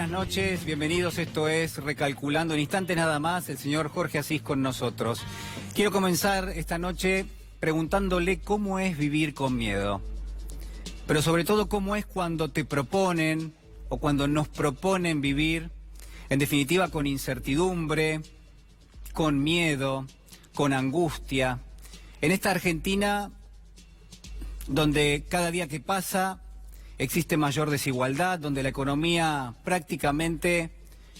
buenas noches, bienvenidos. Esto es Recalculando. En instantes nada más, el señor Jorge Asís con nosotros. Quiero comenzar esta noche preguntándole cómo es vivir con miedo. Pero sobre todo, cómo es cuando te proponen o cuando nos proponen vivir, en definitiva, con incertidumbre, con miedo, con angustia. En esta Argentina, donde cada día que pasa existe mayor desigualdad, donde la economía prácticamente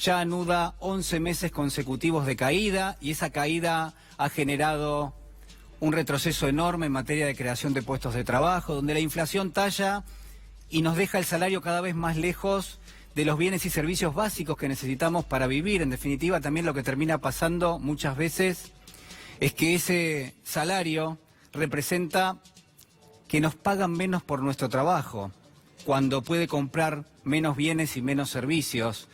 ya anuda 11 meses consecutivos de caída, y esa caída ha generado un retroceso enorme en materia de creación de puestos de trabajo, donde la inflación talla y nos deja el salario cada vez más lejos de los bienes y servicios básicos que necesitamos para vivir. En definitiva, también lo que termina pasando muchas veces es que ese salario representa que nos pagan menos por nuestro trabajo, cuando puede comprar menos bienes y menos servicios.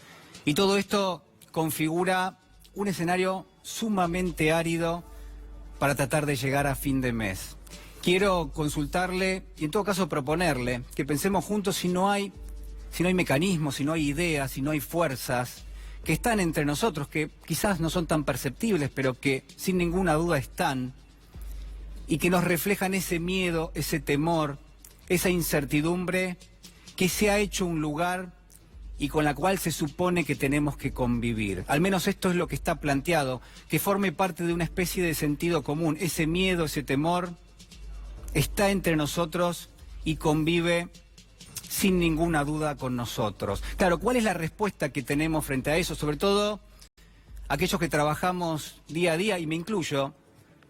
Y todo esto configura un escenario sumamente árido para tratar de llegar a fin de mes. Quiero consultarle y en todo caso proponerle que pensemos juntos si no hay mecanismos, si no hay ideas, si no hay fuerzas que están entre nosotros, que quizás no son tan perceptibles, pero que sin ninguna duda están, y que nos reflejan ese miedo, ese temor, esa incertidumbre que se ha hecho un lugar y con la cual se supone que tenemos que convivir. Al menos esto es lo que está planteado, que forme parte de una especie de sentido común. Ese miedo, ese temor, está entre nosotros y convive sin ninguna duda con nosotros. Claro, ¿cuál es la respuesta que tenemos frente a eso? Sobre todo aquellos que trabajamos día a día, y me incluyo,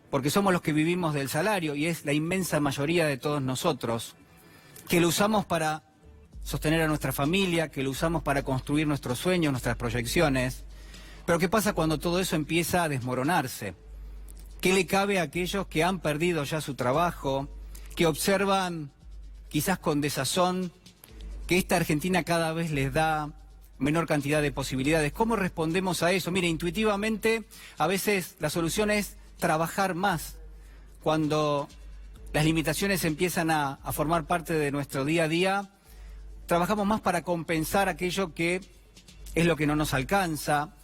porque somos los que vivimos del salario, y es la inmensa mayoría de todos nosotros, que lo usamos para sostener a nuestra familia, que lo usamos para construir nuestros sueños, nuestras proyecciones. Pero ¿qué pasa cuando todo eso empieza a desmoronarse? ¿Qué le cabe a aquellos que han perdido ya su trabajo, que observan quizás con desazón que esta Argentina cada vez les da menor cantidad de posibilidades? ¿Cómo respondemos a eso? Mire, intuitivamente a veces la solución es trabajar más. Cuando las limitaciones empiezan a formar parte de nuestro día a día, trabajamos más para compensar aquello que es lo que no nos alcanza,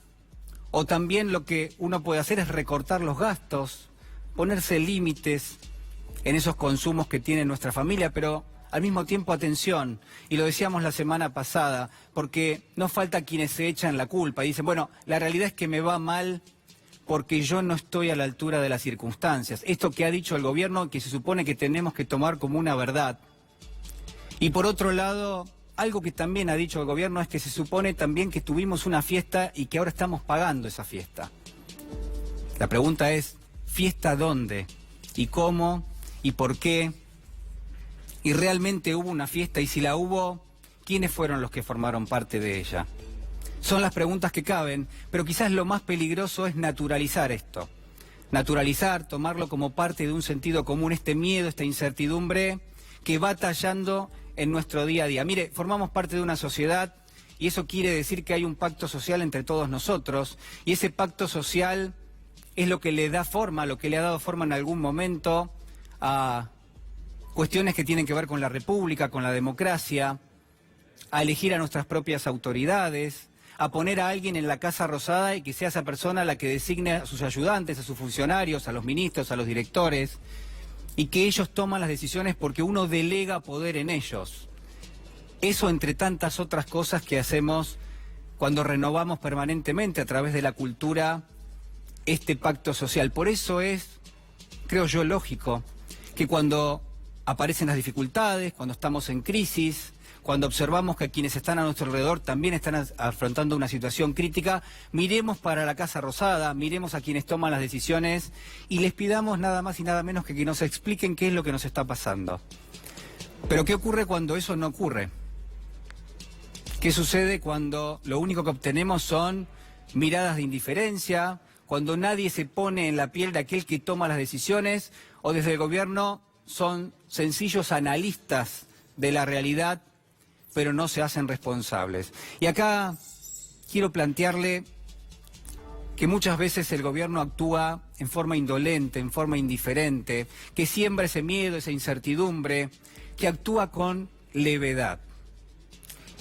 o también lo que uno puede hacer es recortar los gastos, ponerse límites en esos consumos que tiene nuestra familia, pero al mismo tiempo atención, y lo decíamos la semana pasada, porque no falta quienes se echan la culpa y dicen, bueno, la realidad es que me va mal porque yo no estoy a la altura de las circunstancias. Esto que ha dicho el gobierno, que se supone que tenemos que tomar como una verdad. Y por otro lado, algo que también ha dicho el gobierno es que se supone también que tuvimos una fiesta y que ahora estamos pagando esa fiesta. La pregunta es, ¿fiesta dónde? ¿Y cómo? ¿Y por qué? ¿Y realmente hubo una fiesta? Y si la hubo, ¿quiénes fueron los que formaron parte de ella? Son las preguntas que caben, pero quizás lo más peligroso es naturalizar esto. Naturalizar, tomarlo como parte de un sentido común, este miedo, esta incertidumbre que va tallando en nuestro día a día. Mire, formamos parte de una sociedad y eso quiere decir que hay un pacto social entre todos nosotros, y ese pacto social es lo que le da forma, lo que le ha dado forma en algún momento a cuestiones que tienen que ver con la república, con la democracia, a elegir a nuestras propias autoridades, a poner a alguien en la Casa Rosada y que sea esa persona la que designe a sus ayudantes, a sus funcionarios, a los ministros, a los directores, y que ellos toman las decisiones porque uno delega poder en ellos. Eso entre tantas otras cosas que hacemos cuando renovamos permanentemente a través de la cultura este pacto social. Por eso es, creo yo, lógico que cuando aparecen las dificultades, cuando estamos en crisis, cuando observamos que quienes están a nuestro alrededor también están afrontando una situación crítica, miremos para la Casa Rosada, miremos a quienes toman las decisiones y les pidamos nada más y nada menos que nos expliquen qué es lo que nos está pasando. Pero ¿qué ocurre cuando eso no ocurre? ¿Qué sucede cuando lo único que obtenemos son miradas de indiferencia, cuando nadie se pone en la piel de aquel que toma las decisiones, o desde el gobierno son sencillos analistas de la realidad, pero no se hacen responsables? Y acá quiero plantearle que muchas veces el gobierno actúa en forma indolente, en forma indiferente, que siembra ese miedo, esa incertidumbre, que actúa con levedad.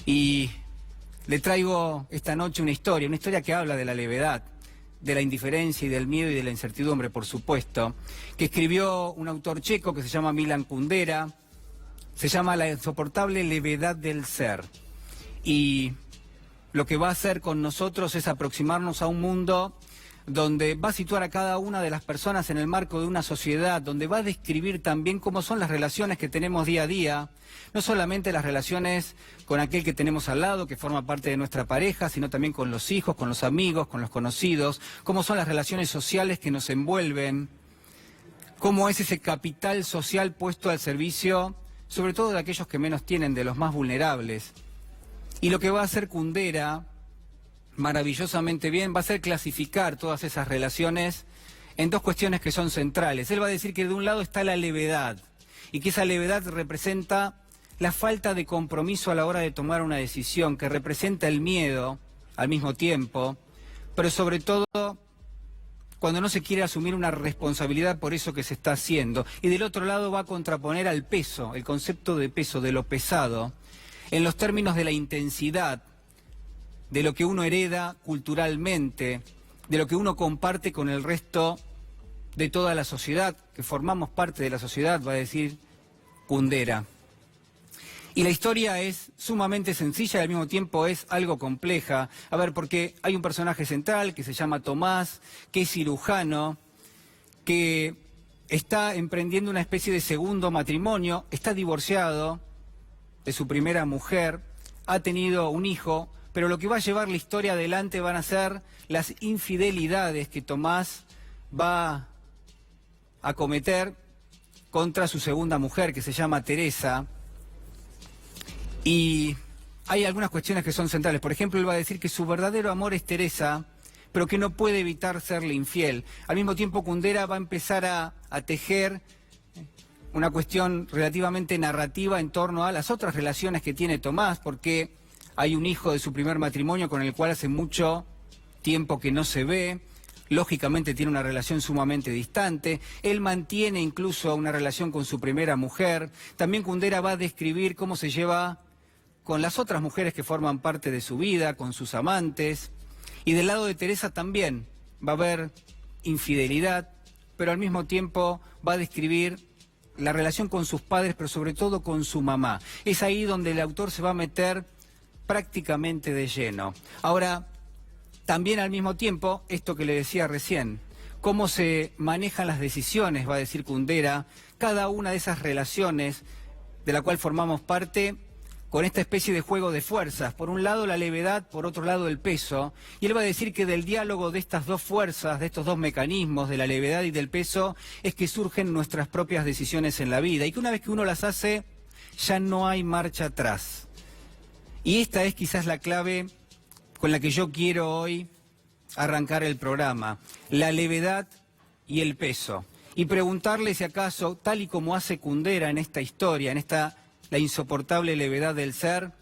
Y Le traigo esta noche una historia que habla de la levedad, de la indiferencia y del miedo y de la incertidumbre, por supuesto, que escribió un autor checo que se llama Milan Kundera. Se llama La insoportable levedad del ser. Y lo que va a hacer con nosotros es aproximarnos a un mundo donde va a situar a cada una de las personas en el marco de una sociedad, donde va a describir también cómo son las relaciones que tenemos día a día, no solamente las relaciones con aquel que tenemos al lado, que forma parte de nuestra pareja, sino también con los hijos, con los amigos, con los conocidos, cómo son las relaciones sociales que nos envuelven, cómo es ese capital social puesto al servicio, sobre todo de aquellos que menos tienen, de los más vulnerables. Y lo que va a hacer Kundera maravillosamente bien va a ser clasificar todas esas relaciones en dos cuestiones que son centrales. Él va a decir que de un lado está la levedad y que esa levedad representa la falta de compromiso a la hora de tomar una decisión, que representa el miedo al mismo tiempo, pero sobre todo cuando no se quiere asumir una responsabilidad por eso que se está haciendo. Y del otro lado va a contraponer al peso, el concepto de peso, de lo pesado, en los términos de la intensidad, de lo que uno hereda culturalmente, de lo que uno comparte con el resto de toda la sociedad, que formamos parte de la sociedad, va a decir Kundera. Y la historia es sumamente sencilla y al mismo tiempo es algo compleja. A ver, porque hay un personaje central que se llama Tomás, que es cirujano, que está emprendiendo una especie de segundo matrimonio, está divorciado de su primera mujer, ha tenido un hijo, pero lo que va a llevar la historia adelante van a ser las infidelidades que Tomás va a cometer contra su segunda mujer, que se llama Teresa. Y hay algunas cuestiones que son centrales. Por ejemplo, él va a decir que su verdadero amor es Teresa, pero que no puede evitar serle infiel. Al mismo tiempo, Kundera va a empezar a tejer una cuestión relativamente narrativa en torno a las otras relaciones que tiene Tomás, porque hay un hijo de su primer matrimonio con el cual hace mucho tiempo que no se ve. Lógicamente tiene una relación sumamente distante. Él mantiene incluso una relación con su primera mujer. También Kundera va a describir cómo se lleva con las otras mujeres que forman parte de su vida, con sus amantes. Y del lado de Teresa también va a haber infidelidad, pero al mismo tiempo va a describir la relación con sus padres, pero sobre todo con su mamá. Es ahí donde el autor se va a meter prácticamente de lleno. Ahora, también al mismo tiempo, esto que le decía recién, cómo se manejan las decisiones, va a decir Kundera, cada una de esas relaciones de la cual formamos parte, con esta especie de juego de fuerzas. Por un lado la levedad, por otro lado el peso. Y él va a decir que del diálogo de estas dos fuerzas, de estos dos mecanismos, de la levedad y del peso, es que surgen nuestras propias decisiones en la vida. Y que una vez que uno las hace, ya no hay marcha atrás. Y esta es quizás la clave con la que yo quiero hoy arrancar el programa. La levedad y el peso. Y preguntarle si acaso, tal y como hace Kundera en esta historia, en la insoportable levedad del ser,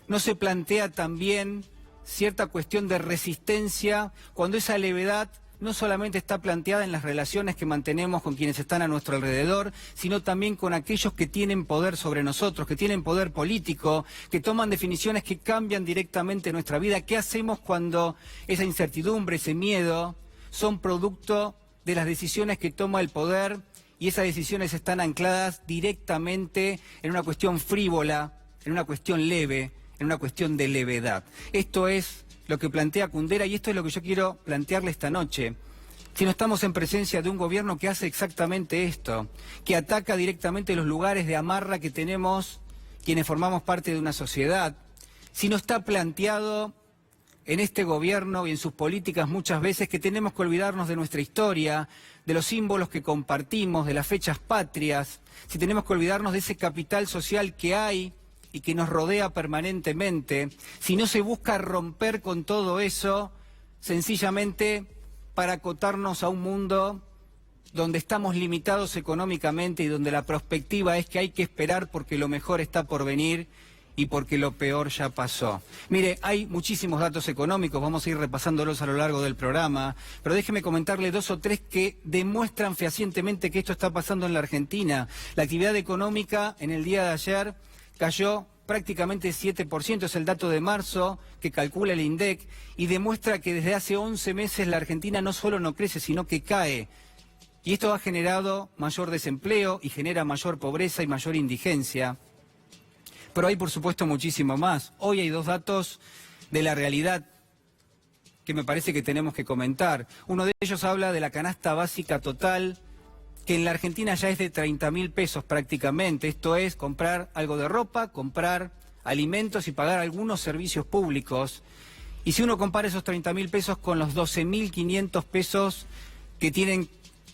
no se plantea también cierta cuestión de resistencia cuando esa levedad no solamente está planteada en las relaciones que mantenemos con quienes están a nuestro alrededor, sino también con aquellos que tienen poder sobre nosotros, que tienen poder político, que toman definiciones que cambian directamente nuestra vida. ¿Qué hacemos cuando esa incertidumbre, ese miedo, son producto de las decisiones que toma el poder y esas decisiones están ancladas directamente en una cuestión frívola, en una cuestión leve, en una cuestión de levedad? Esto es lo que plantea Kundera y esto es lo que yo quiero plantearle esta noche. Si no estamos en presencia de un gobierno que hace exactamente esto, que ataca directamente los lugares de amarra que tenemos quienes formamos parte de una sociedad, si no está planteado en este gobierno y en sus políticas muchas veces que tenemos que olvidarnos de nuestra historia, de los símbolos que compartimos, de las fechas patrias, si tenemos que olvidarnos de ese capital social que hay y que nos rodea permanentemente, si no se busca romper con todo eso, sencillamente para acotarnos a un mundo donde estamos limitados económicamente y donde la perspectiva es que hay que esperar porque lo mejor está por venir y porque lo peor ya pasó. Mire, hay muchísimos datos económicos, vamos a ir repasándolos a lo largo del programa, pero déjeme comentarle dos o tres que demuestran fehacientemente que esto está pasando en la Argentina. La actividad económica en el día de ayer cayó prácticamente 7%, es el dato de marzo que calcula el INDEC y demuestra que desde hace 11 meses la Argentina no solo no crece, sino que cae. Y esto ha generado mayor desempleo y genera mayor pobreza y mayor indigencia. Pero hay, por supuesto, muchísimo más. Hoy hay dos datos de la realidad que me parece que tenemos que comentar. Uno de ellos habla de la canasta básica total, que en la Argentina ya es de 30.000 pesos prácticamente. Esto es comprar algo de ropa, comprar alimentos y pagar algunos servicios públicos. Y si uno compara esos 30.000 pesos con los 12.500 pesos que tienen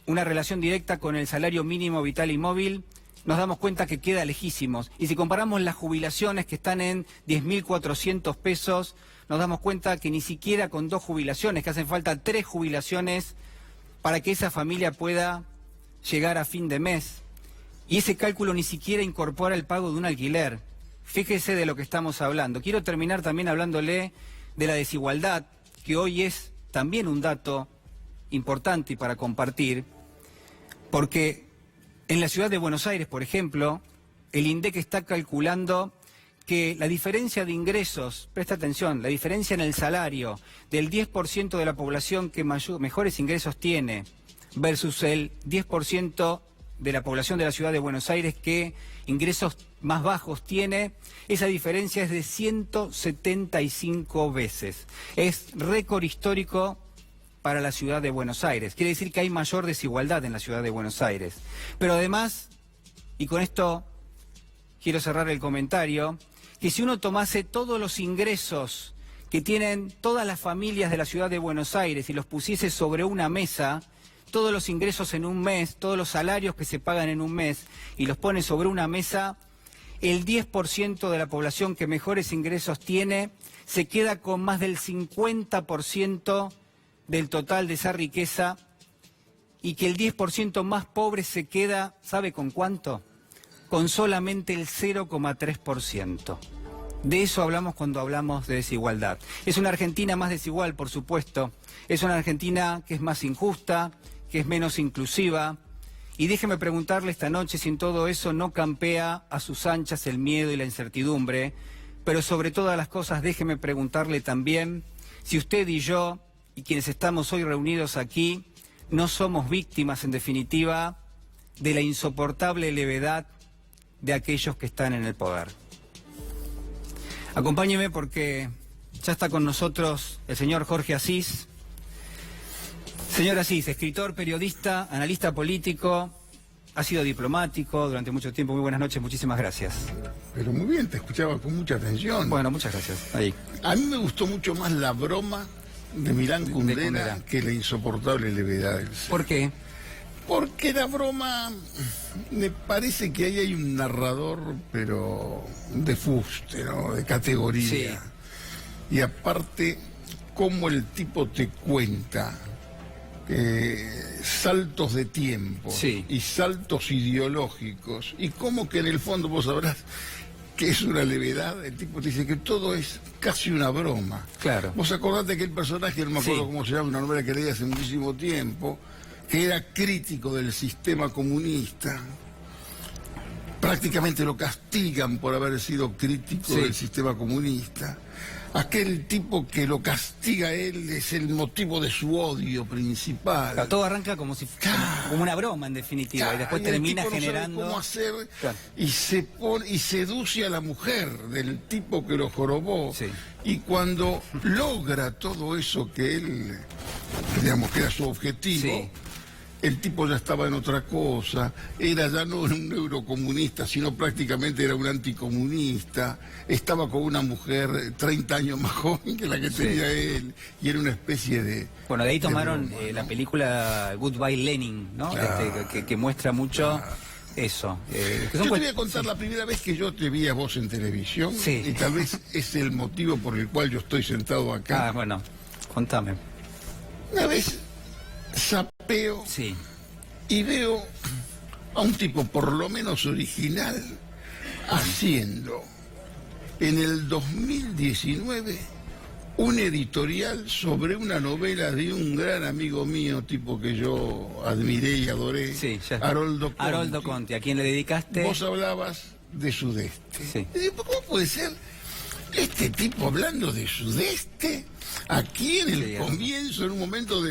una relación directa con el salario mínimo vital y móvil, nos damos cuenta que queda lejísimos. Y si comparamos las jubilaciones que están en 10.400 pesos, nos damos cuenta que ni siquiera con 2 jubilaciones, que hacen falta 3 jubilaciones para que esa familia pueda llegar a fin de mes. Y ese cálculo ni siquiera incorpora el pago de un alquiler. Fíjese de lo que estamos hablando. Quiero terminar también hablándole de la desigualdad, que hoy es también un dato importante y para compartir, porque en la ciudad de Buenos Aires, por ejemplo, el INDEC está calculando que la diferencia de ingresos, presta atención, la diferencia en el salario del 10% de la población que mejores ingresos tiene versus el 10% de la población de la ciudad de Buenos Aires que ingresos más bajos tiene, esa diferencia es de 175 veces. Es récord histórico para la ciudad de Buenos Aires. Quiere decir que hay mayor desigualdad en la ciudad de Buenos Aires. Pero además, y con esto quiero cerrar el comentario, que si uno tomase todos los ingresos que tienen todas las familias de la ciudad de Buenos Aires y los pusiese sobre una mesa, todos los ingresos en un mes, todos los salarios que se pagan en un mes, y los pone sobre una mesa, el 10% de la población que mejores ingresos tiene se queda con más del 50% del total de esa riqueza, y que el 10% más pobre se queda, ¿sabe con cuánto? Con solamente el 0,3%. De eso hablamos cuando hablamos de desigualdad. Es una Argentina más desigual, por supuesto. Es una Argentina que es más injusta, que es menos inclusiva. Y déjeme preguntarle esta noche si en todo eso no campea a sus anchas el miedo y la incertidumbre. Pero sobre todas las cosas, déjeme preguntarle también si usted y yo, y quienes estamos hoy reunidos aquí, no somos víctimas, en definitiva, de la insoportable levedad de aquellos que están en el poder. Acompáñeme porque ya está con nosotros el señor Jorge Asís. Señor Asís, escritor, periodista, analista político, ha sido diplomático durante mucho tiempo. Muy buenas noches, muchísimas gracias. Pero muy bien, te escuchaba con mucha atención. Bueno, muchas gracias. Ahí. A mí me gustó mucho más la broma de Milán Kundera que la insoportable levedad del ser. ¿Por qué? Porque la broma, me parece que ahí hay un narrador, pero de fuste, ¿no? De categoría. Sí. Y aparte, cómo el tipo te cuenta saltos de tiempo, sí, y saltos ideológicos, y cómo que en el fondo vos sabrás que es una levedad, el tipo te dice que todo es casi una broma. Claro. Vos acordate que el personaje, no me acuerdo cómo se llama, una novela que leí hace muchísimo tiempo, que era crítico del sistema comunista, prácticamente lo castigan por haber sido crítico del sistema comunista. Aquel tipo que lo castiga a él es el motivo de su odio principal. Claro, todo arranca como si como una broma, en definitiva, y después termina generando... No sabe cómo hacer, y seduce a la mujer del tipo que lo jorobó. Sí. Y cuando logra todo eso que él, digamos que era su objetivo... Sí. El tipo ya estaba en otra cosa, era ya no un eurocomunista, sino prácticamente era un anticomunista, estaba con una mujer 30 años más joven que la que tenía él, y era una especie de... Bueno, de ahí tomaron la película Goodbye Lenin, ¿no? Claro, que muestra mucho eso. Yo te voy a contar la primera vez que yo te vi a vos en televisión, y tal vez es el motivo por el cual yo estoy sentado acá. Ah, bueno, contame. Una vez... sapeo, sí, y veo a un tipo por lo menos original haciendo en el 2019 un editorial sobre una novela de un gran amigo mío, tipo que yo admiré y adoré, sí, Haroldo Conti. Haroldo Conti, ¿a quién le dedicaste? Vos hablabas de Sudeste. Sí. ¿Cómo puede ser este tipo hablando de Sudeste aquí en el comienzo, en un momento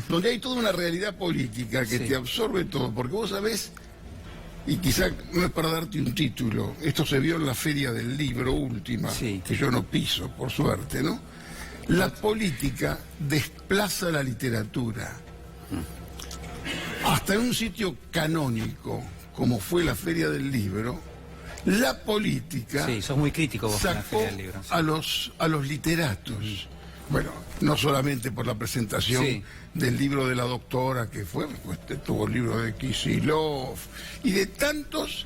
donde hay toda una realidad política que te absorbe todo? Porque vos sabés, y quizá no es para darte un título, esto se vio en la Feria del Libro última, que yo no piso, por suerte, ¿no? La política desplaza la literatura. Hasta en un sitio canónico, como fue la Feria del Libro, la política sos muy crítico vos sacó en la Feria del Libro, a los literatos. Bueno, no solamente por la presentación del libro de la doctora, que fue, pues, tuvo el libro de Kicillof, y de tantos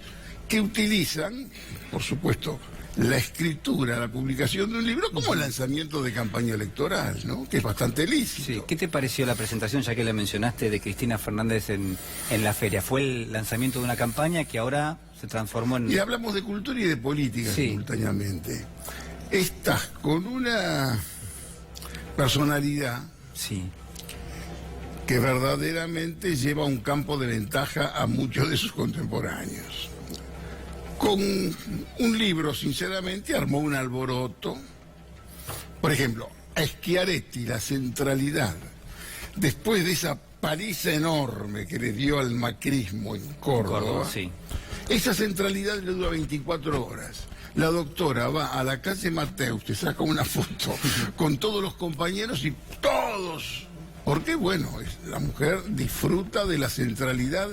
que utilizan, por supuesto, la escritura, la publicación de un libro como lanzamiento de campaña electoral, ¿no? Que es bastante lícito. Sí. ¿Qué te pareció la presentación, ya que la mencionaste, de Cristina Fernández en la feria? Fue el lanzamiento de una campaña que ahora se transformó en... Y hablamos de cultura y de política simultáneamente. Estás con una personalidad que verdaderamente lleva un campo de ventaja a muchos de sus contemporáneos. Con un libro, sinceramente, armó un alboroto. Por ejemplo, a Schiaretti, la centralidad, después de esa paliza enorme que le dio al macrismo en Córdoba, esa centralidad le dura 24 horas. La doctora va a la calle Mateus, te saca una foto con todos los compañeros y todos. Porque, bueno, la mujer disfruta de la centralidad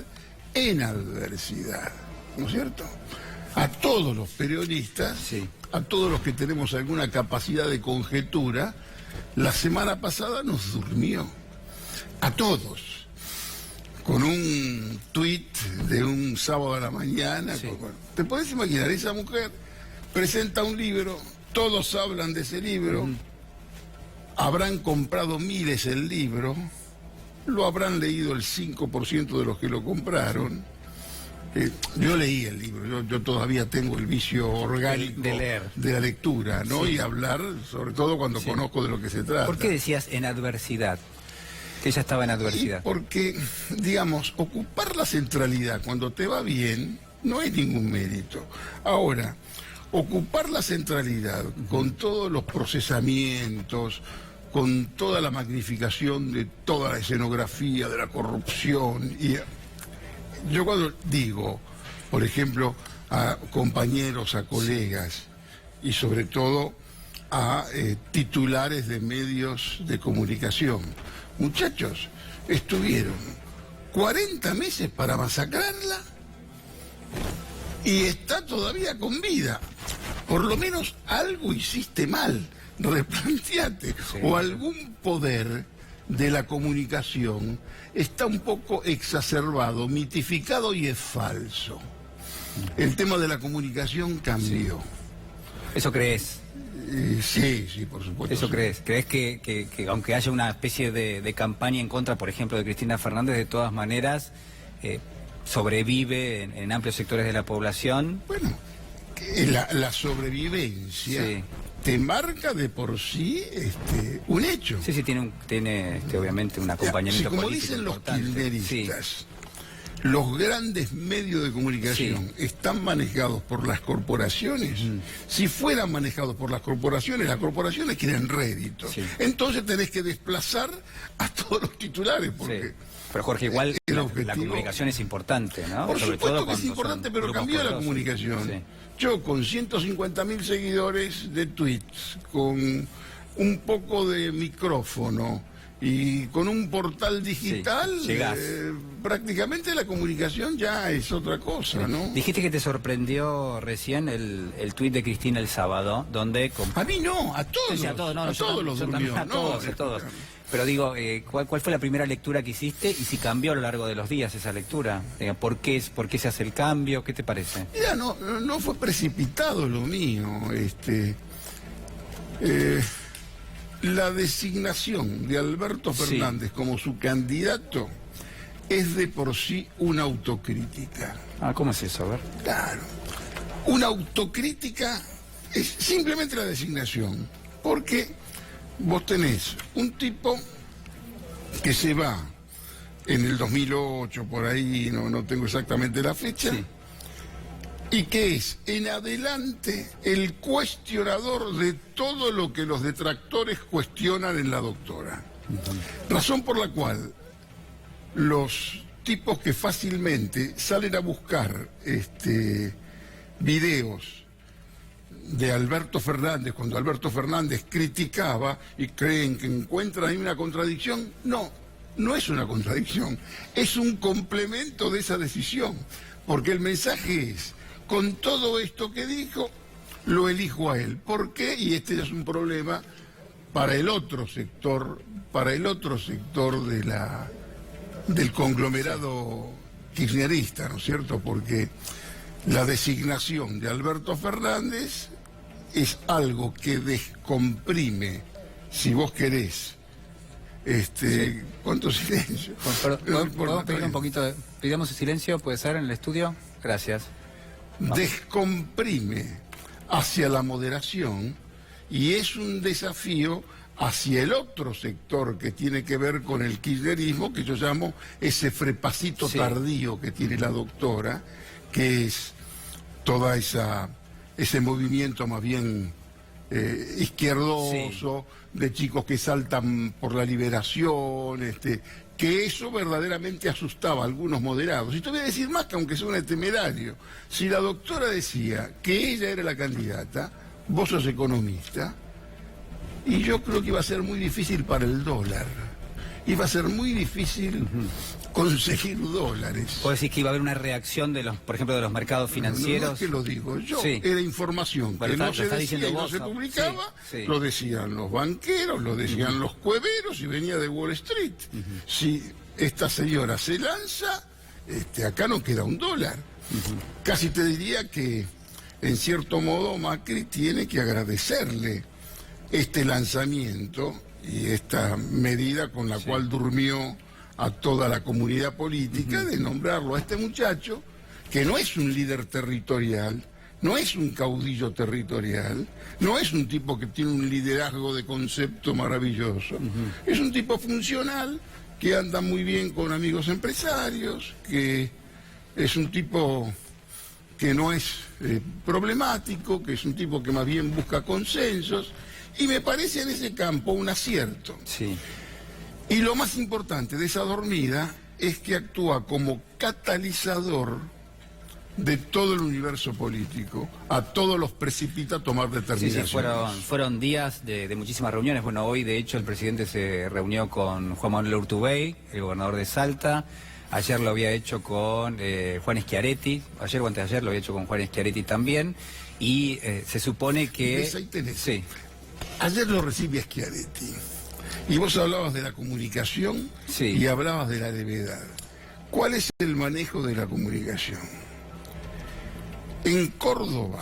en adversidad, ¿no es cierto? A todos los periodistas, a todos los que tenemos alguna capacidad de conjetura, la semana pasada nos durmió. A todos. Con un tuit de un sábado a la mañana. ¿Te podés imaginar? Esa mujer presenta un libro, todos hablan de ese libro, habrán comprado miles el libro, lo habrán leído el 5% de los que lo compraron. Yo leí el libro, yo todavía tengo el vicio orgánico de leer, de la lectura, ¿no? Y hablar, sobre todo cuando conozco de lo que se trata. ¿Por qué decías en adversidad? Que ella estaba en adversidad. Porque, digamos, ocupar la centralidad cuando te va bien no es ningún mérito. Ahora, ocupar la centralidad con todos los procesamientos, con toda la magnificación de toda la escenografía de la corrupción. Y yo cuando digo, por ejemplo, a compañeros, a colegas y sobre todo a titulares de medios de comunicación, muchachos, estuvieron 40 meses para masacrarla y está todavía con vida. Por lo menos algo hiciste mal, replanteate. O algún poder de la comunicación está un poco exacerbado, mitificado y es falso. El tema de la comunicación cambió. ¿Eso crees? Sí, por supuesto. ¿Eso crees? ¿Crees que aunque haya una especie de campaña en contra, por ejemplo, de Cristina Fernández, de todas maneras sobrevive en amplios sectores de la población? Bueno, la sobrevivencia te marca de por sí un hecho. Sí, tiene obviamente un acompañamiento como político dicen los importante. kirchneristas, los grandes medios de comunicación están manejados por las corporaciones. Si fueran manejados por las corporaciones quieren réditos. Entonces tenés que desplazar a todos los titulares. Porque pero Jorge, igual la comunicación es importante, ¿no? Por supuesto que es importante, pero cambió la comunicación. Yo con 150.000 seguidores de tweets, con un poco de micrófono y con un portal digital, prácticamente la comunicación ya es otra cosa, ¿no? Dijiste que te sorprendió recién el tuit de Cristina el sábado, donde... A mí no, a todos. Sí, a todos los durmió. A todos. Pero digo, ¿cuál fue la primera lectura que hiciste y si cambió a lo largo de los días esa lectura? ¿Por qué se hace el cambio? ¿Qué te parece? Mira, no fue precipitado lo mío. La designación de Alberto Fernández como su candidato es de por sí una autocrítica. ¿Cómo es eso? A ver. Claro. Una autocrítica es simplemente la designación. Porque vos tenés un tipo que se va en el 2008, por ahí, no tengo exactamente la fecha, y que es en adelante el cuestionador de todo lo que los detractores cuestionan en la doctora. Razón por la cual los tipos que fácilmente salen a buscar videos de Alberto Fernández, cuando Alberto Fernández criticaba y creen que encuentran ahí una contradicción, no es una contradicción, es un complemento de esa decisión, porque el mensaje es, con todo esto que dijo, lo elijo a él. ¿Por qué? Y este ya es un problema para el otro sector, del conglomerado kirchnerista, ¿no es cierto? Porque la designación de Alberto Fernández es algo que descomprime, si vos querés. Sí. ¿Cuánto silencio? ¿Podemos pedir un poquito de... Pidamos silencio, ¿puede ser, en el estudio? Gracias. Descomprime hacia la moderación y es un desafío hacia el otro sector que tiene que ver con el kirchnerismo, que yo llamo ese frepacito tardío que tiene la doctora, que es toda ese movimiento más bien izquierdoso, de chicos que saltan por la liberación, que eso verdaderamente asustaba a algunos moderados. Y te voy a decir más, que aunque suene temerario, si la doctora decía que ella era la candidata, vos sos economista, y yo creo que iba a ser muy difícil para el dólar. Iba a ser muy difícil conseguir dólares. ¿Puedo decir que iba a haber una reacción de los, por ejemplo, de los mercados financieros? No es que lo digo yo, era información que no se decía y no se publicaba, lo decían los banqueros, lo decían los cueveros y venía de Wall Street. Si esta señora se lanza, acá no queda un dólar. Casi te diría que, en cierto modo, Macri tiene que agradecerle este lanzamiento y esta medida con la cual durmió a toda la comunidad política, de nombrarlo a este muchacho, que no es un líder territorial, no es un caudillo territorial, no es un tipo que tiene un liderazgo de concepto maravilloso, es un tipo funcional, que anda muy bien con amigos empresarios, que es un tipo que no es problemático, que es un tipo que más bien busca consensos, y me parece en ese campo un acierto. Y lo más importante de esa dormida es que actúa como catalizador de todo el universo político, a todos los precipita a tomar determinaciones. Fueron días de muchísimas reuniones. Bueno, hoy de hecho el presidente se reunió con Juan Manuel Urtubey, el gobernador de Salta. Ayer lo había hecho con Juan Schiaretti, ayer o antes de ayer lo había hecho con Juan Schiaretti también, y se supone que... Ahí tenés. Ayer lo recibe Schiaretti. Y vos hablabas de la comunicación y hablabas de la levedad. ¿Cuál es el manejo de la comunicación? En Córdoba,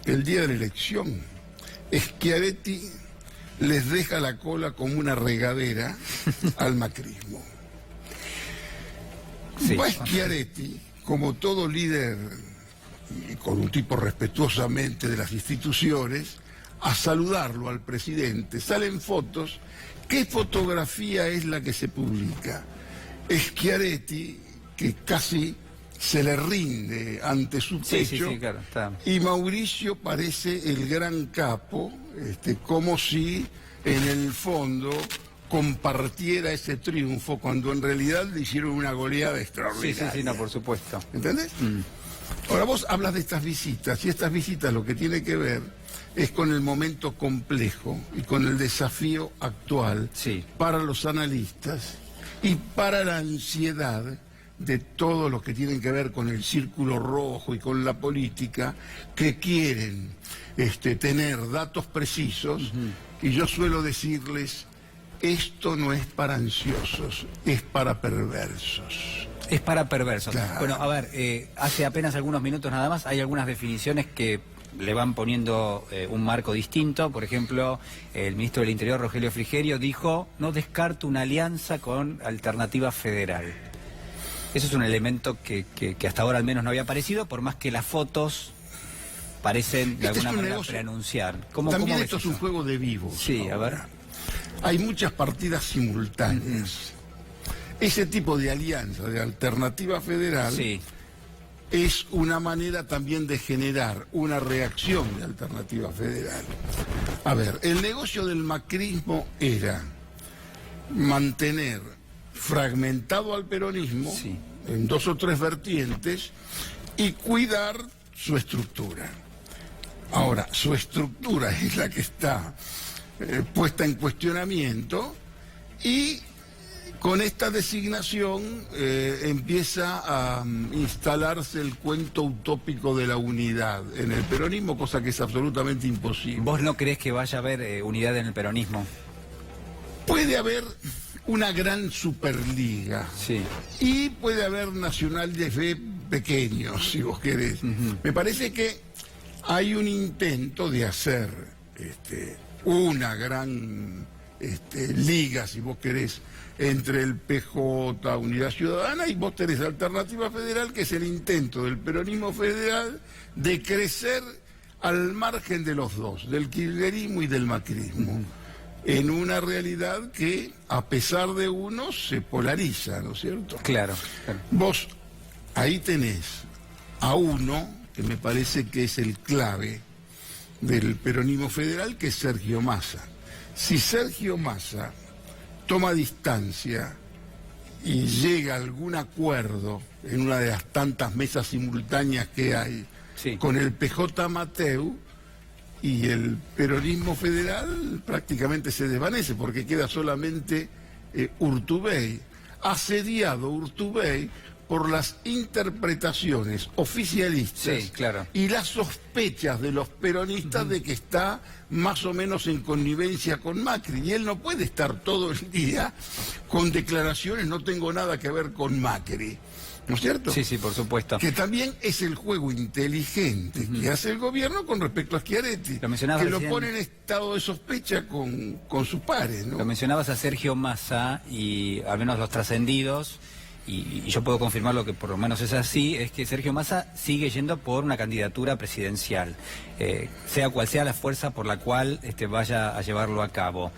el día de la elección, Schiaretti les deja la cola como una regadera al macrismo. Va Schiaretti, como todo líder, y con un tipo respetuosamente de las instituciones, a saludarlo al presidente. Salen fotos. ¿Qué fotografía es la que se publica? Schiaretti, que casi se le rinde ante su pecho, y Mauricio parece el gran capo, como si en el fondo compartiera ese triunfo, cuando en realidad le hicieron una goleada extraordinaria. Por supuesto. ¿Entendés? Ahora vos hablas de estas visitas, y estas visitas lo que tiene que ver es con el momento complejo y con el desafío actual para los analistas y para la ansiedad de todo lo que tienen que ver con el círculo rojo y con la política, que quieren tener datos precisos, y yo suelo decirles, esto no es para ansiosos, es para perversos. Es para perversos. Claro. Bueno, a ver, hace apenas algunos minutos nada más hay algunas definiciones que le van poniendo un marco distinto. Por ejemplo, el ministro del Interior, Rogelio Frigerio, dijo: no descarto una alianza con Alternativa Federal. Eso es un elemento que hasta ahora al menos no había aparecido, por más que las fotos parecen de alguna manera preanunciar. También esto es un juego de vivos. A ver. Hay muchas partidas simultáneas. Ese tipo de alianza de Alternativa Federal es una manera también de generar una reacción de Alternativa Federal. A ver, el negocio del macrismo era mantener fragmentado al peronismo en 2 o 3 vertientes y cuidar su estructura. Ahora, su estructura es la que está puesta en cuestionamiento y con esta designación empieza a instalarse el cuento utópico de la unidad en el peronismo, cosa que es absolutamente imposible. ¿Vos no creés que vaya a haber unidad en el peronismo? Puede haber una gran superliga y puede haber nacionales pequeños, si vos querés. Me parece que hay un intento de hacer una gran liga, si vos querés, entre el PJ, Unidad Ciudadana, y vos tenés Alternativa Federal, que es el intento del peronismo federal de crecer al margen de los dos, del kirchnerismo y del macrismo, en una realidad que, a pesar de uno, se polariza, ¿no es cierto? Claro. Vos ahí tenés a uno, que me parece que es el clave del peronismo federal, que es Sergio Massa. Si Sergio Massa toma distancia y llega a algún acuerdo en una de las tantas mesas simultáneas que hay con el PJ Mateu, y el peronismo federal prácticamente se desvanece porque queda solamente Urtubey, asediado Urtubey por las interpretaciones oficialistas y las sospechas de los peronistas de que está más o menos en connivencia con Macri. Y él no puede estar todo el día con declaraciones, no tengo nada que ver con Macri. ¿No es cierto? Sí, por supuesto. Que también es el juego inteligente que hace el gobierno con respecto a Schiaretti, que lo pone en estado de sospecha con sus pares, ¿no? Lo mencionabas a Sergio Massa, y al menos los trascendidos, y yo puedo confirmar lo que por lo menos es así, es que Sergio Massa sigue yendo por una candidatura presidencial, sea cual sea la fuerza por la cual vaya a llevarlo a cabo.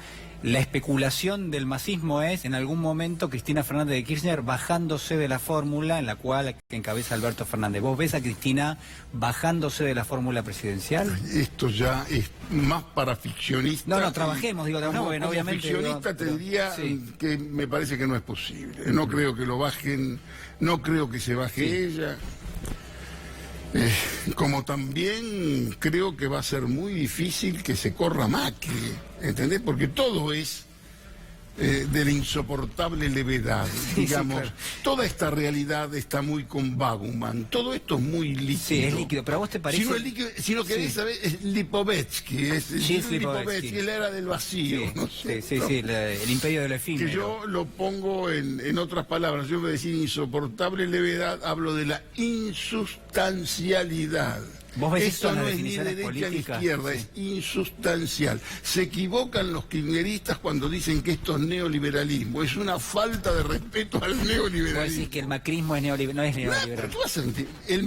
La especulación del masismo es, en algún momento, Cristina Fernández de Kirchner bajándose de la fórmula en la cual encabeza Alberto Fernández. ¿Vos ves a Cristina bajándose de la fórmula presidencial? Esto ya es más para ficcionista. No, trabajemos, como obviamente. Ficcionista te diría que me parece que no es posible. No creo que lo bajen, no creo que se baje ella. Como también creo que va a ser muy difícil que se corra Macri, ¿entendés? Porque todo es de la insoportable levedad, digamos. Claro. Toda esta realidad está muy con Bauman, todo esto es muy líquido. Sí, es líquido, pero ¿a vos te parece? Si no es líquido, si no querés saber, es Lipovetsky, Lipovetsky, la era del vacío, no sé. El imperio del efímero. Que yo lo pongo en otras palabras, yo voy a decir insoportable levedad, hablo de la insustancialidad. Esto no es ni derecha ni izquierda, es insustancial. Se equivocan los kirchneristas cuando dicen que esto es neoliberalismo. Es una falta de respeto al neoliberalismo. ¿Vos decís que el macrismo no es neoliberal? Pero ¿qué vas a sentir? El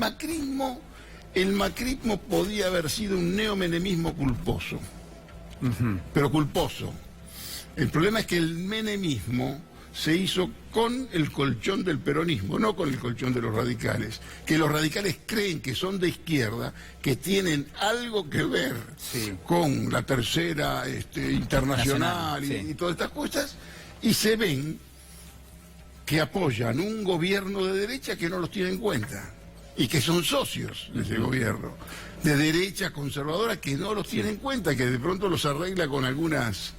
macrismo podía haber sido un neomenemismo culposo. Pero culposo. El problema es que el menemismo se hizo con el colchón del peronismo, no con el colchón de los radicales, que los radicales creen que son de izquierda, que tienen algo que ver con la tercera internacional y todas estas cosas, y se ven que apoyan un gobierno de derecha que no los tiene en cuenta, y que son socios de ese gobierno, de derecha conservadora que no los tiene en cuenta, que de pronto los arregla con algunas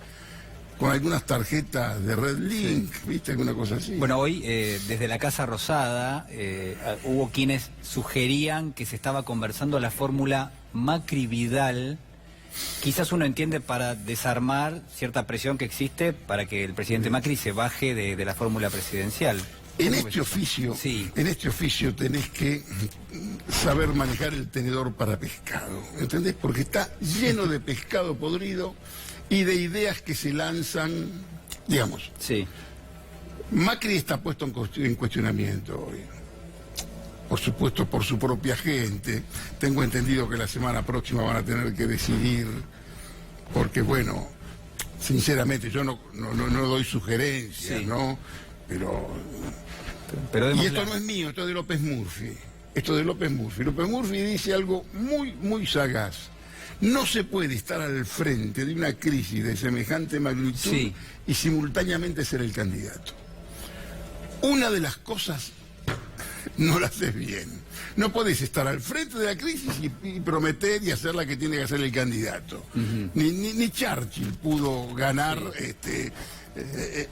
tarjetas de Red Link, ¿viste? Alguna cosa así. Bueno, hoy desde la Casa Rosada hubo quienes sugerían que se estaba conversando la fórmula Macri-Vidal. Quizás uno entiende para desarmar cierta presión que existe para que el presidente Macri se baje de la fórmula presidencial. En este oficio tenés que saber manejar el tenedor para pescado, ¿entendés? Porque está lleno de pescado podrido y de ideas que se lanzan, digamos. Macri está puesto en cuestionamiento hoy. Por supuesto, por su propia gente. Tengo entendido que la semana próxima van a tener que decidir, porque bueno, sinceramente yo no doy sugerencias, ¿no? Pero y esto no es mío, esto es de López Murphy. esto de López Murphy. López Murphy dice algo muy, muy sagaz. No se puede estar al frente de una crisis de semejante magnitud y simultáneamente ser el candidato. Una de las cosas no la haces bien. No podés estar al frente de la crisis y prometer y hacer la que tiene que hacer el candidato. Ni Churchill pudo ganar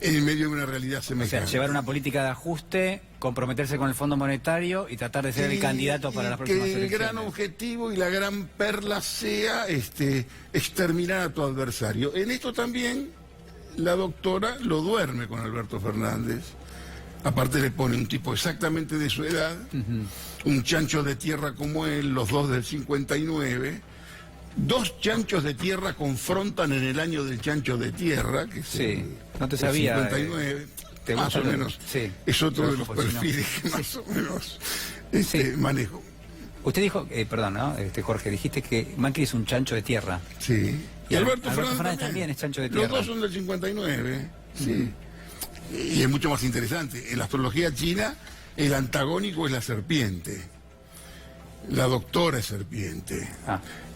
en medio de una realidad semejante. O sea, llevar una política de ajuste, comprometerse con el Fondo Monetario y tratar de ser el candidato para las próximas elecciones. Que el gran objetivo y la gran perla sea exterminar a tu adversario. En esto también la doctora lo duerme con Alberto Fernández. Aparte le pone un tipo exactamente de su edad, un chancho de tierra como él, los dos del 59. Dos chanchos de tierra confrontan en el año del chancho de tierra, que es no te sabía, 59, más o menos. Es otro de los perfiles que más o menos manejo. Usted dijo, perdón, ¿no? Jorge, dijiste que Macri es un chancho de tierra. Sí. Y Alberto Fernández también es chancho de tierra. Los dos son del 59, sí. Y es mucho más interesante. En la astrología china, el antagónico es la serpiente. La doctora es serpiente.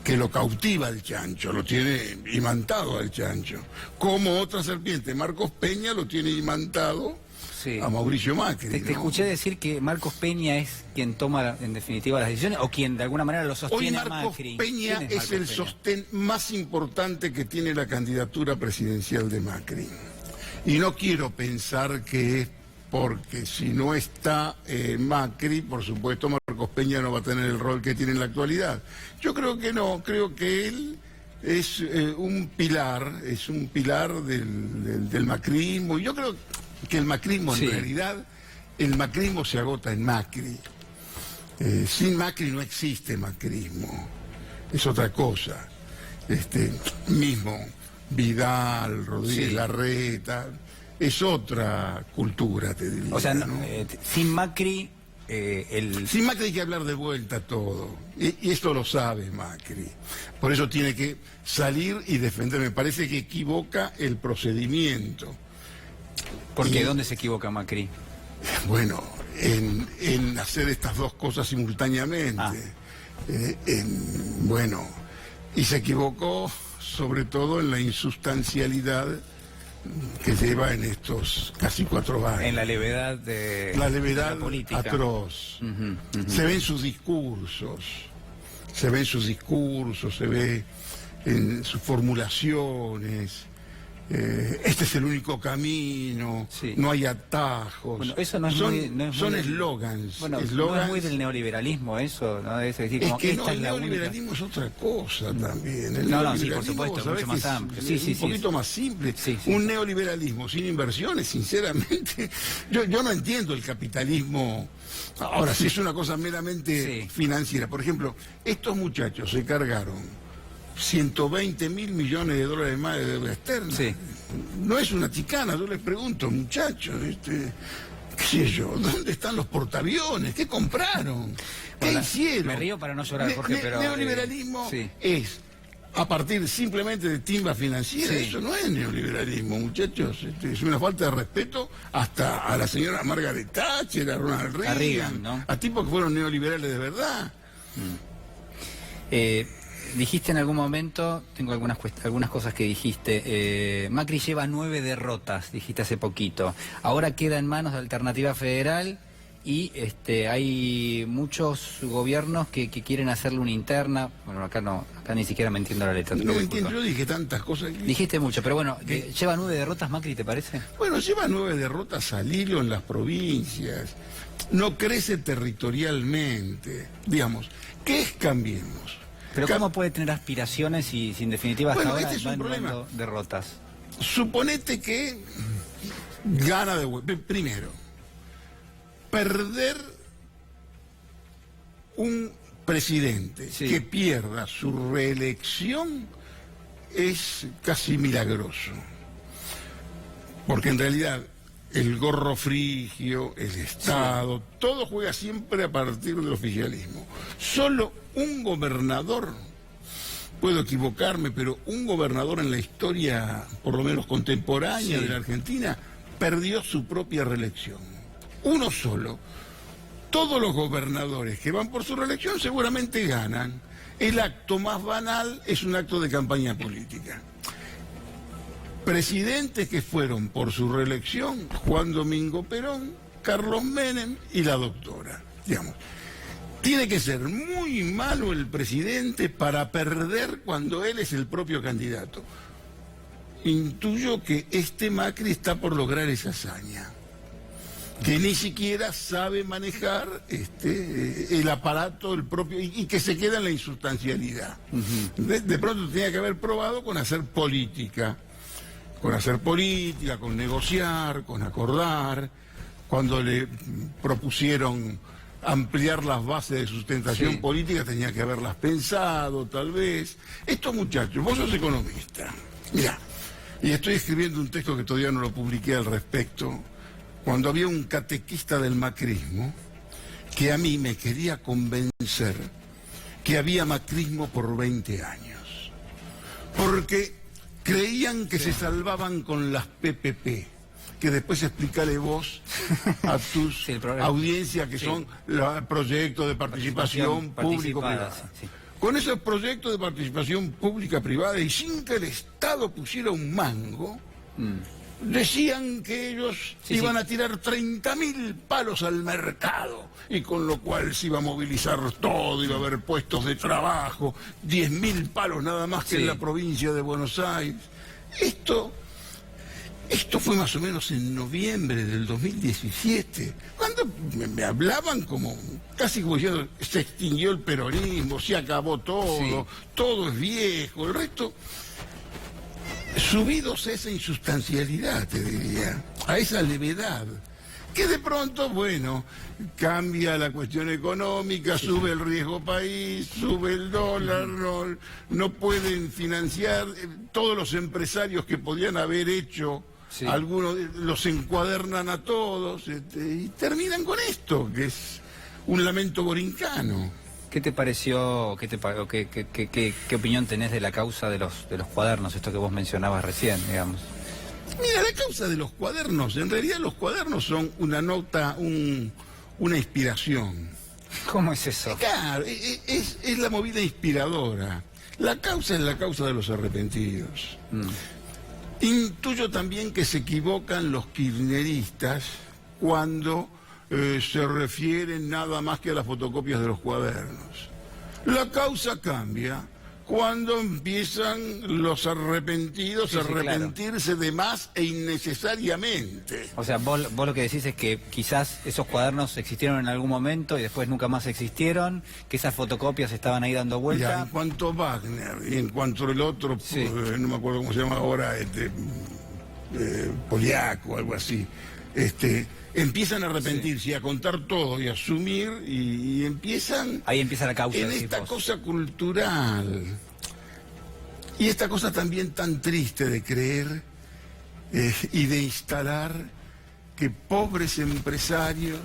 Que lo cautiva al chancho, lo tiene imantado al chancho. Como otra serpiente, Marcos Peña, lo tiene imantado a Mauricio Macri. Te escuché decir que Marcos Peña es quien toma en definitiva las decisiones o quien de alguna manera lo sostiene. Hoy Marcos Peña es el sostén más importante que tiene la candidatura presidencial de Macri. Y no quiero pensar que es porque si no está Macri, por supuesto Marcos Peña no va a tener el rol que tiene en la actualidad. Yo creo que no, creo que él es un pilar del macrismo. Y yo creo que el macrismo en realidad, el macrismo se agota en Macri. Sin Macri no existe macrismo, es otra cosa. Mismo Vidal, Rodríguez Larreta, es otra cultura, te diría. O sea, ¿no? Sin Macri... Sin Macri hay que hablar de vuelta todo, y esto lo sabe Macri. Por eso tiene que salir y defender. Me parece que equivoca el procedimiento. ¿Por qué? ¿Dónde se equivoca Macri? Bueno, en hacer estas dos cosas simultáneamente. Bueno, y se equivocó sobre todo en la insustancialidad que lleva en estos casi 4 años. En la levedad de la política atroz. Se ven sus discursos, se ve en sus formulaciones. Este es el único camino, no hay atajos. Bueno, eso no es son eslogans. Bueno, no es muy del neoliberalismo eso, ¿no? Es decir, como que esta el neoliberalismo es otra cosa también. El sí, por supuesto, mucho más amplio. Un poquito más simple. Un neoliberalismo sin inversiones, sinceramente. Yo no entiendo el capitalismo. Ahora, si es una cosa meramente financiera. Por ejemplo, estos muchachos se cargaron 120.000 millones de dólares más de deuda externa. No es una chicana, yo les pregunto, muchachos, qué sé yo, ¿dónde están los portaaviones? ¿Qué compraron? ¿Qué hicieron? Me río para no llorar, Jorge, pero... Neoliberalismo es a partir simplemente de timba financiera. Eso no es neoliberalismo, muchachos. Es una falta de respeto hasta a la señora Margaret Thatcher, a Ronald Reagan, ¿no? A tipos que fueron neoliberales de verdad. Dijiste en algún momento, tengo algunas cosas que dijiste, Macri lleva 9 derrotas, dijiste hace poquito. Ahora queda en manos de Alternativa Federal y hay muchos gobiernos que quieren hacerle una interna. Bueno, acá ni siquiera me entiendo la letra. No entiendo, yo dije tantas cosas. Dijiste mucho, pero bueno, ¿lleva 9 derrotas Macri, te parece? Bueno, lleva 9 derrotas al hilo en las provincias. No crece territorialmente. Digamos, ¿qué es Cambiemos? Pero ¿cómo puede tener aspiraciones si en definitiva hasta ahora es un problema. Derrotas? Suponete que gana de vuelta. Primero, perder un presidente que pierda su reelección es casi milagroso. Porque en realidad el gorro frigio, el Estado, todo juega siempre a partir del oficialismo. Solo un gobernador, puedo equivocarme, pero un gobernador en la historia, por lo menos contemporánea de la Argentina, perdió su propia reelección. Uno solo. Todos los gobernadores que van por su reelección seguramente ganan. El acto más banal es un acto de campaña política. Presidentes que fueron por su reelección: Juan Domingo Perón, Carlos Menem y la doctora. Digamos, tiene que ser muy malo el presidente para perder cuando él es el propio candidato. Intuyo que este Macri está por lograr esa hazaña, que ni siquiera sabe manejar el aparato, el propio, y que se queda en la insustancialidad. De pronto tenía que haber probado con hacer política, con negociar, con acordar. Cuando le propusieron ampliar las bases de sustentación política, tenía que haberlas pensado, tal vez. Estos muchachos, vos sos economista, mirá, y estoy escribiendo un texto que todavía no lo publiqué al respecto, cuando había un catequista del macrismo que a mí me quería convencer que había macrismo por 20 años, porque creían que se salvaban con las PPP, que después explícale vos a tus audiencias que son los proyectos de participación público-privada. Con esos proyectos de participación pública-privada y sin que el Estado pusiera un mango, decían que ellos iban a tirar 30.000 palos al mercado, y con lo cual se iba a movilizar todo, iba a haber puestos de trabajo, 10.000 palos nada más que en la provincia de Buenos Aires. Esto fue más o menos en noviembre del 2017, cuando me hablaban casi como diciendo: se extinguió el peronismo, se acabó todo, todo es viejo, el resto... Subidos a esa insustancialidad, te diría, a esa levedad, que de pronto, bueno, cambia la cuestión económica, sube el riesgo país, sube el dólar, no pueden financiar, todos los empresarios que podían haber hecho, algunos los encuadernan a todos, y terminan con esto, que es un lamento borincano. ¿Qué te pareció, qué opinión tenés de la causa de los cuadernos, esto que vos mencionabas recién, digamos? Mira, la causa de los cuadernos, en realidad los cuadernos son una nota, una inspiración. ¿Cómo es eso? Claro, es la movida inspiradora. La causa es la causa de los arrepentidos. Intuyo también que se equivocan los kirchneristas cuando... se refieren nada más que a las fotocopias de los cuadernos. La causa cambia cuando empiezan los arrepentidos a arrepentirse de más e innecesariamente. O sea, vos lo que decís es que quizás esos cuadernos existieron en algún momento y después nunca más existieron, que esas fotocopias estaban ahí dando vuelta. Ya, en cuanto a Wagner y en cuanto al otro, no me acuerdo cómo se llama ahora, Poliaco, algo así, empiezan a arrepentirse y a contar todo y a asumir y empiezan... Ahí empieza la causa. En esta cosa cultural. Y esta cosa también tan triste de creer y de instalar que pobres empresarios,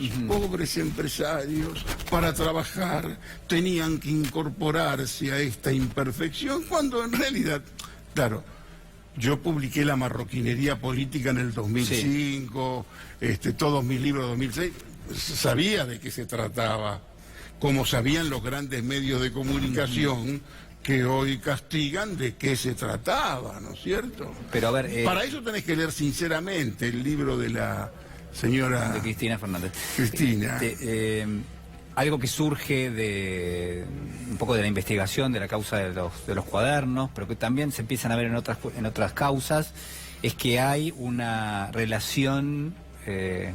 para trabajar tenían que incorporarse a esta imperfección, cuando en realidad, claro... Yo publiqué La marroquinería política en el 2005, todos mis libros de 2006, sabía de qué se trataba, como sabían los grandes medios de comunicación que hoy castigan de qué se trataba, ¿no es cierto? Pero a ver... Para eso tenés que leer sinceramente el libro de la señora... De Cristina Fernández. Cristina. Algo que surge de un poco de la investigación de la causa de los cuadernos, pero que también se empiezan a ver en otras causas, es que hay una relación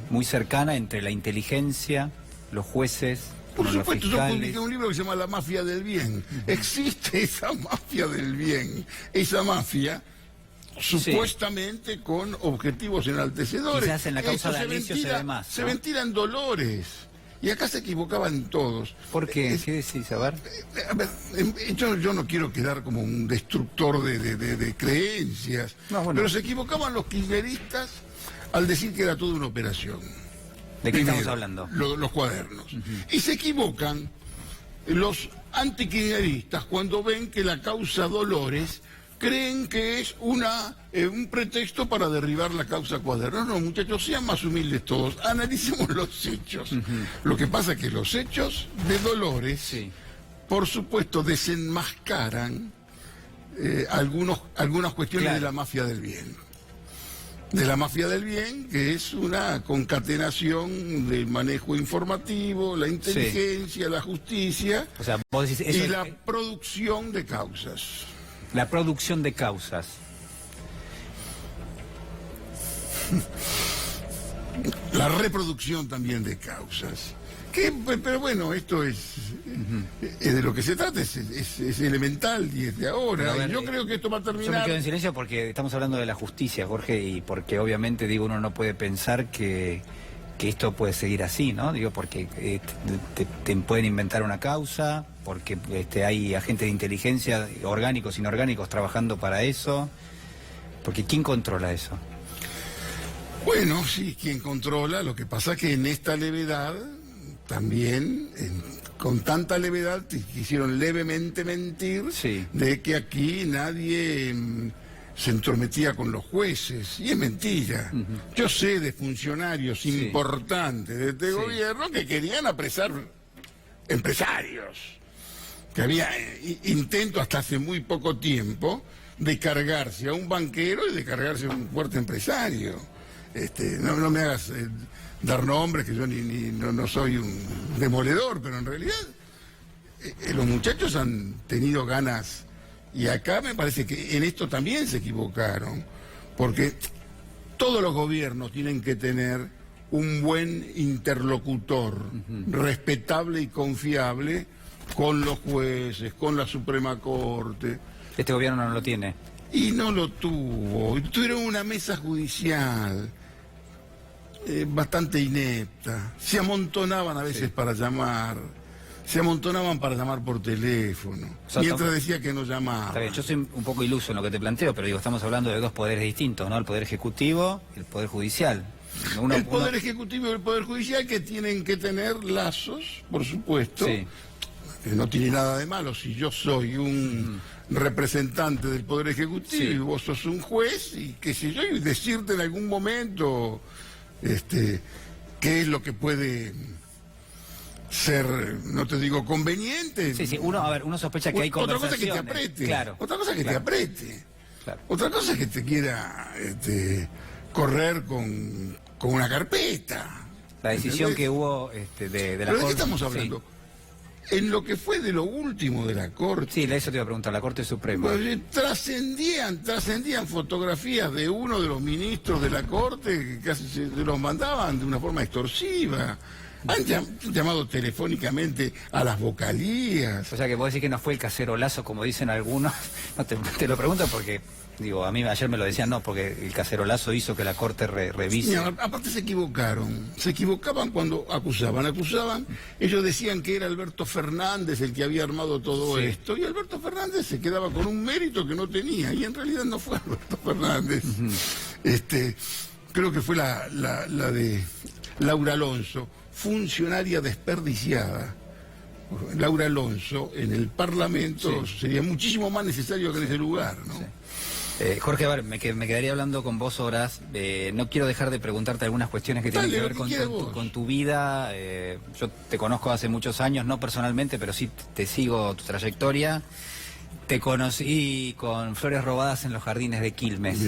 muy cercana entre la inteligencia, los jueces... Por supuesto, yo publiqué un libro que se llama La mafia del bien. Existe esa mafia del bien, esa mafia... supuestamente con objetivos enaltecedores. Quizás en la causa de Alessio se ve más, ¿no? Se ventilan dolores. Y acá se equivocaban todos. ¿Por qué? ¿Qué decís? A ver, yo no quiero quedar como un destructor de creencias, pero se equivocaban los kirchneristas al decir que era toda una operación. ¿De qué estamos hablando? Los cuadernos. Y se equivocan los antikirchneristas cuando ven que la causa Dolores creen que es un pretexto para derribar la causa Cuaderno. No, muchachos, sean más humildes todos, analicemos los hechos. Lo que pasa es que los hechos de Dolores, por supuesto, desenmascaran algunas cuestiones de la mafia del bien. De la mafia del bien, que es una concatenación del manejo informativo, la inteligencia, la justicia, o sea, vos decís eso, y la producción de causas. La producción de causas. La reproducción también de causas. Pero bueno, esto es de lo que se trata, es elemental y es de ahora. Ver, yo creo que esto va a terminar... Yo me quedo en silencio porque estamos hablando de la justicia, Jorge, y porque obviamente, digo, uno no puede pensar que esto puede seguir así, ¿no? Digo, porque te pueden inventar una causa, porque hay agentes de inteligencia, orgánicos, inorgánicos, trabajando para eso, porque ¿quién controla eso? Bueno, sí, quien controla. Lo que pasa es que en esta levedad... También, con tanta levedad, te quisieron levemente mentir de que aquí nadie se entrometía con los jueces. Y es mentira. Yo sé de funcionarios importantes de este gobierno que querían apresar empresarios. Que había intento hasta hace muy poco tiempo de cargarse a un banquero y de cargarse a un fuerte empresario. No me hagas... dar nombres, que yo no soy un demoledor, pero en realidad los muchachos han tenido ganas, y acá me parece que en esto también se equivocaron, porque todos los gobiernos tienen que tener un buen interlocutor, respetable y confiable, con los jueces, con la Suprema Corte. Este gobierno no lo tiene. Y no lo tuvo. Tuvieron una mesa judicial bastante inepta. Se amontonaban a veces para llamar. Se amontonaban para llamar por teléfono. O sea, mientras decía que no llamaba. Está bien, yo soy un poco iluso en lo que te planteo, pero digo, estamos hablando de dos poderes distintos, ¿no? El Poder Ejecutivo y el Poder Judicial. El Poder Ejecutivo y el Poder Judicial, que tienen que tener lazos, por supuesto. Sí. No tiene nada de malo si yo soy un representante del Poder Ejecutivo y vos sos un juez, y qué sé yo, y decirte en algún momento qué es lo que puede ser, no te digo conveniente. Sí, uno sospecha que hay conversaciones. Otra cosa que te apriete. Claro. Otra cosa que te apriete. Claro. Otra cosa es que te quiera correr con una carpeta. La decisión que hubo de la Corte. ¿De qué estamos hablando? Sí. En lo que fue de lo último de la Corte. Sí, eso te iba a preguntar, la Corte Suprema. Trascendían fotografías de uno de los ministros de la Corte que casi se los mandaban de una forma extorsiva. Han llamado telefónicamente a las vocalías. O sea que vos decís que no fue el cacerolazo, como dicen algunos. No, te lo pregunto porque, digo, a mí ayer me lo decían, no, porque el cacerolazo hizo que la Corte revise. No, aparte se equivocaron. Se equivocaban cuando acusaban. Ellos decían que era Alberto Fernández el que había armado todo esto. Y Alberto Fernández se quedaba con un mérito que no tenía. Y en realidad no fue Alberto Fernández. Creo que fue la de Laura Alonso, funcionaria desperdiciada. Laura Alonso en el Parlamento sería muchísimo más necesario que en ese lugar, ¿no? Sí. Jorge, a ver, me quedaría hablando con vos horas. No quiero dejar de preguntarte algunas cuestiones que tienen que ver con tu vida. Yo te conozco hace muchos años, no personalmente, pero sí te sigo tu trayectoria. Te conocí con Flores robadas en los jardines de Quilmes.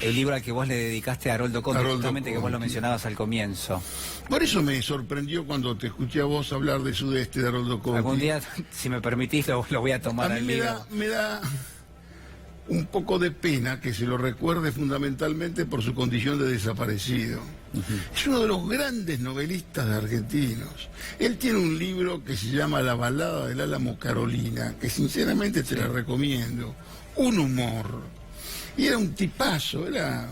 El libro al que vos le dedicaste a Haroldo Conte, justamente, que vos lo mencionabas al comienzo. Por eso me sorprendió cuando te escuché a vos hablar de Sudeste, de Haroldo Conte. Algún día, si me permitís, lo voy a tomar al libro. Me da un poco de pena que se lo recuerde fundamentalmente por su condición de desaparecido. Es uno de los grandes novelistas argentinos. Él tiene un libro que se llama La balada del Álamo Carolina, que sinceramente te la recomiendo. Un humor. Y era un tipazo, era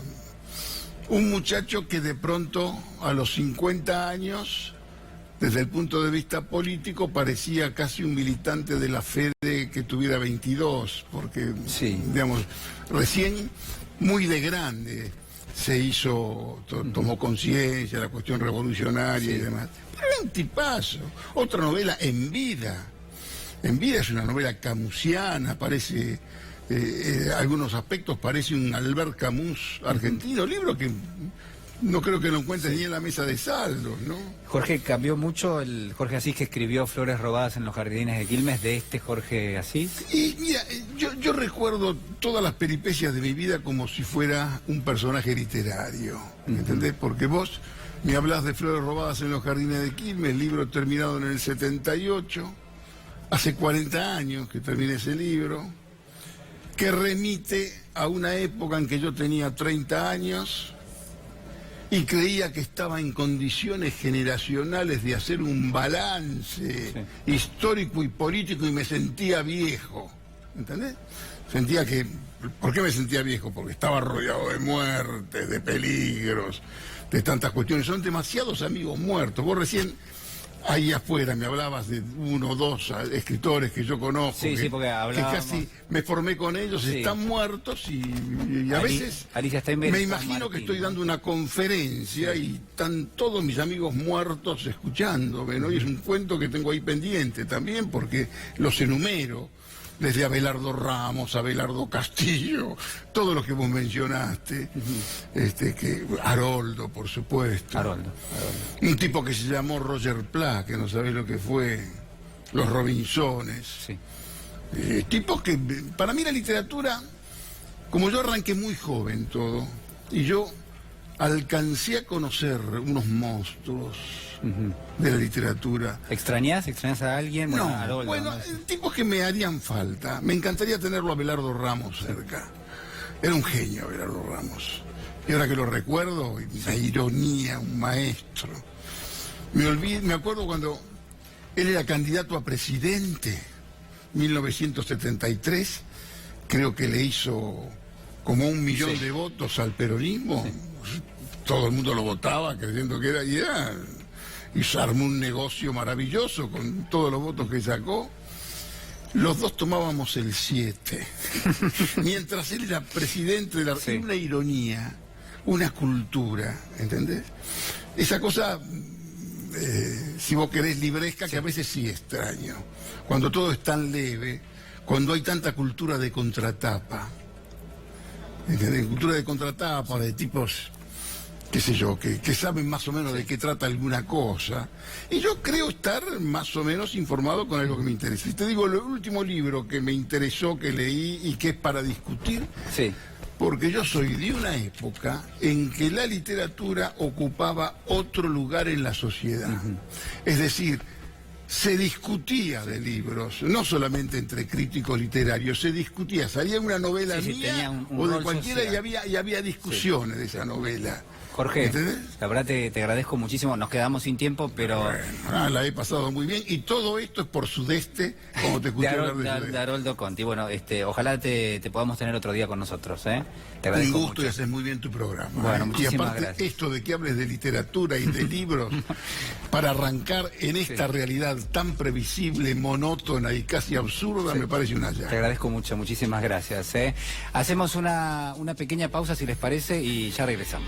un muchacho que de pronto, a los 50 años, desde el punto de vista político, parecía casi un militante de la FEDE que tuviera 22, porque, digamos, recién, muy de grande, se hizo, tomó conciencia de la cuestión revolucionaria y demás. Pero era un tipazo. Otra novela, En vida. En vida es una novela camusiana, parece algunos aspectos parece un Albert Camus argentino, libro que no creo que lo encuentres ni en la mesa de saldos, ¿no? Jorge, ¿cambió mucho el Jorge Asís que escribió Flores robadas en los jardines de Quilmes de este Jorge Asís? Y mira, yo recuerdo todas las peripecias de mi vida como si fuera un personaje literario, ¿entendés? Porque vos me hablás de Flores robadas en los jardines de Quilmes, libro terminado en el 78, hace 40 años que terminé ese libro, que remite a una época en que yo tenía 30 años y creía que estaba en condiciones generacionales de hacer un balance histórico y político y me sentía viejo, ¿entendés? Sentía que... ¿Por qué me sentía viejo? Porque estaba rodeado de muertes, de peligros, de tantas cuestiones. Son demasiados amigos muertos. Vos recién... Ahí afuera me hablabas de 1 o 2 escritores que yo conozco, sí, porque hablábamos... que casi me formé con ellos, están muertos y a veces Alicia Steinberg, me imagino que estoy dando una conferencia y están todos mis amigos muertos escuchándome, ¿no? Y es un cuento que tengo ahí pendiente también porque los enumero, desde Abelardo Ramos, Abelardo Castillo, todo lo que vos mencionaste, que Haroldo, por supuesto. Haroldo. Un tipo que se llamó Roger Pla, que no sabés lo que fue, los Robinsones. Sí. Tipos que, para mí la literatura, como yo arranqué muy joven todo, y yo alcancé a conocer unos monstruos de la literatura. ¿Extrañás a alguien? No, Haroldo, bueno, ¿no? tipos que me harían falta. Me encantaría tenerlo a Abelardo Ramos cerca. Era un genio Abelardo Ramos. Y ahora que lo recuerdo, una ironía, un maestro. Me acuerdo cuando él era candidato a presidente, 1973, creo que le hizo como 1 millón de votos al peronismo. Todo el mundo lo votaba creyendo que era... Y se armó un negocio maravilloso con todos los votos que sacó. Los dos tomábamos el 7. Mientras él era presidente de la... Sí. Una ironía, una cultura, ¿entendés? Esa cosa, si vos querés, libresca, que a veces sí extraño. Cuando todo es tan leve, cuando hay tanta cultura de contratapa. ¿Entendés? Cultura de contratapa, de tipos... qué sé yo, que saben más o menos de qué trata alguna cosa. Y yo creo estar más o menos informado con algo que me interesa. Y te digo, el último libro que me interesó, que leí y que es para discutir, porque yo soy de una época en que la literatura ocupaba otro lugar en la sociedad. Es decir, se discutía de libros, no solamente entre críticos literarios, se discutía, salía una novela mía o de cualquiera y había discusiones de esa novela. Jorge, ¿entendés? La verdad te agradezco muchísimo, nos quedamos sin tiempo, pero... Bueno, la he pasado muy bien y todo esto es por Sudeste, como te escuché hablar de Sudeste. De Haroldo Conti. Bueno, ojalá te podamos tener otro día con nosotros, ¿eh? Te agradezco un gusto mucho. Y haces muy bien tu programa. Bueno, y aparte gracias. Esto de que hables de literatura y de libros para arrancar en esta realidad tan previsible, monótona y casi absurda, me parece una hallazgo. Te agradezco mucho, muchísimas gracias, ¿eh? Hacemos una pequeña pausa si les parece y ya regresamos.